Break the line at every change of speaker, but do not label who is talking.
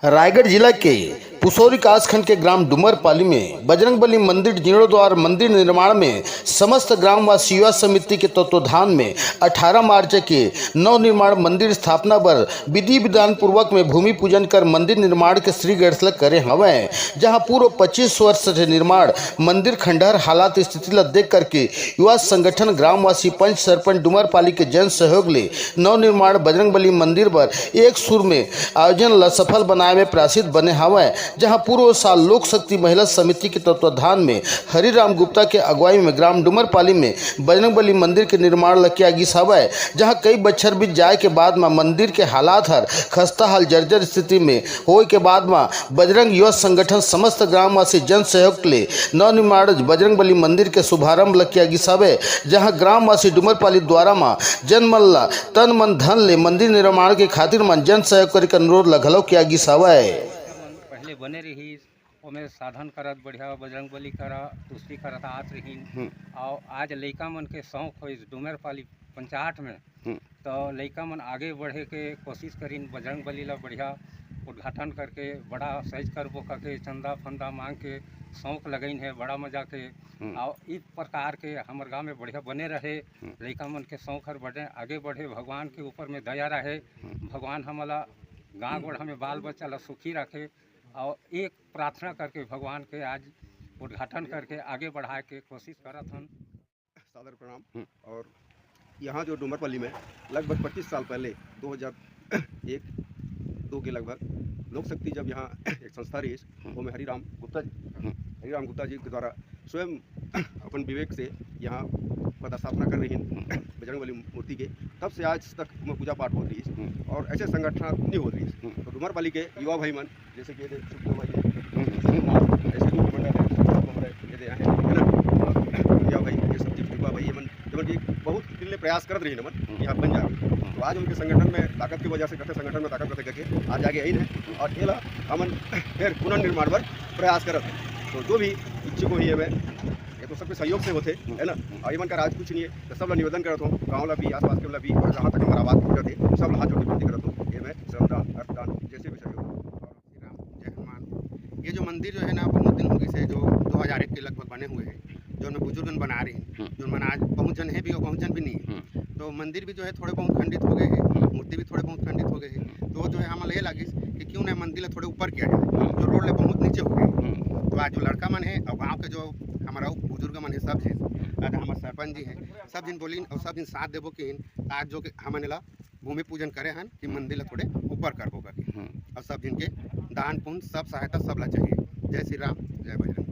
रायगढ़ जिला के पुसौरी कासखंड के ग्राम डुमरपाली में बजरंगबली मंदिर जीर्णोद्वार मंदिर निर्माण में समस्त ग्रामवासी युवा समिति के तत्वाधान में 18 मार्च के नवनिर्माण मंदिर स्थापना पर विधि विधान पूर्वक में भूमि पूजन कर मंदिर निर्माण के श्री गढ़ करे हवे, जहां पूर्व 25 वर्ष से निर्माण मंदिर खंडहर हालात स्थिति ला देख करके युवा संगठन ग्रामवासी पंच सरपंच डुमरपाली के जन सहयोग ले नवनिर्माण बजरंगबली मंदिर पर एक सुर में आयोजन ला सफल बनाए में प्रसिद्ध बने हवे, जहां पूर्व साल लोक शक्ति महिला समिति के तत्वाधान में हरिराम गुप्ता के अगुवाई में ग्राम डुमरपाली में बजरंगबली मंदिर के निर्माण लकिया गिस हवे, जहां कई बच्छर बीत जाए के बाद में मंदिर के हालात हर खस्ता हाल जर्जर स्थिति में होए के बाद में बजरंग युवा संगठन समस्त ग्रामवासी जन सहयोग ले नवनिर्माण बजरंगबली मंदिर के शुभारंभ लकिया गिस हवे, जहां ग्रामवासी डुमरपाली द्वारा में जनमन ला तन मन धन ले मंदिर निर्माण के खातिर मन जन सहयोग करे अनुरोध लगलो किया गिस हवे।
पहले बने रही ओमे साधन करत बढ़िया बजरंगबली करा तुष्टि करत आत रही और आज लइका मन के शौक हो डुमरपाली पंचायत में तो लइका मन आगे बढ़े के कोशिश करीन बजरंगबली ला बढ़िया उद्घाटन करके बड़ा साइज करबो करके चंदा फंदा मांग के शौक लगइन है बड़ा मजा के और इस प्रकार के हमारे गांव में बढ़िया बने रहे लइका मन के शौक हर बढ़े आगे बढ़े भगवान के ऊपर में दया रहे भगवान हमारा गाँव गोड़ हमें बाल बच्चा ला सुखी रखे और एक प्रार्थना करके भगवान के आज उद्घाटन करके आगे बढ़ाए के कोशिश करत हन।
सादर प्रणाम। और यहाँ जो डुमरपाली में लगभग 25 साल पहले 2001-2 के लगभग लोक शक्ति जब यहाँ एक संस्था रही वो में हरिराम गुप्ता जी के द्वारा स्वयं अपन विवेक से यहाँ पदस्थापना कर रही बजरंगबली मूर्ति के, तब से आज तक में पूजा पाठ हो रही है और ऐसे संगठन नहीं हो रही है। तो डुमरपाली के युवा भाई मन जैसे कि ऐसे युवा भाई ये सब युवा भाई मन जब बहुत दिल प्रयास करते रही नमन यहाँ बन जाए, तो आज उनके संगठन में ताकत की वजह से करते संगठन में ताकत करते करके आज आगे आई है और ये हमन फिर पुनर्निर्माण पर प्रयास करते हैं। तो जो भी इच्छुक ही है ये तो सबके सहयोग से होते है ना, और मन का राज कुछ नहीं है तो सब निवेदन करता हूँ गाँव ला भी आसपास के ला भी और जहाँ तक हमारा आवाज़ पहुँचते सब हाथ जोड़ विनती करता हूँ ये मैं श्रमदान अर्थदान जैसे भी सहयोग।
जय हनुमान। ये जो मंदिर जो है ना बहुत दिन हो गए से जो 2001 के लगभग बने हुए हैं, जो हमें बुजुर्ग बना रहे हैं, जो मन आज बहुत जन है भी और बहुत जन भी नहीं है, तो मंदिर भी जो है थोड़े बहुत खंडित हो गए हैं, मूर्ति भी थोड़े बहुत खंडित हो गए हैं। तो जो है हमें ये लगी कि क्यों ना मंदिर थोड़े ऊपर किया जाए, जो रोड ले बहुत नीचे हो गए। तो आज जो लड़का मन है और गाँव के जो हमारा बुजुर्ग मन है सब जिन आज हमारे सरपंच जी हैं सब जिन बोलिन और सब जिन साथ देवो कि आज जो हमने ला भूमि पूजन करे हन कि मंदिर ला थोड़े ऊपर करबो करके और सब जिनके दान पुण्य सब सहायता सब ला चाहिए। जय श्री राम, जय बजरंग।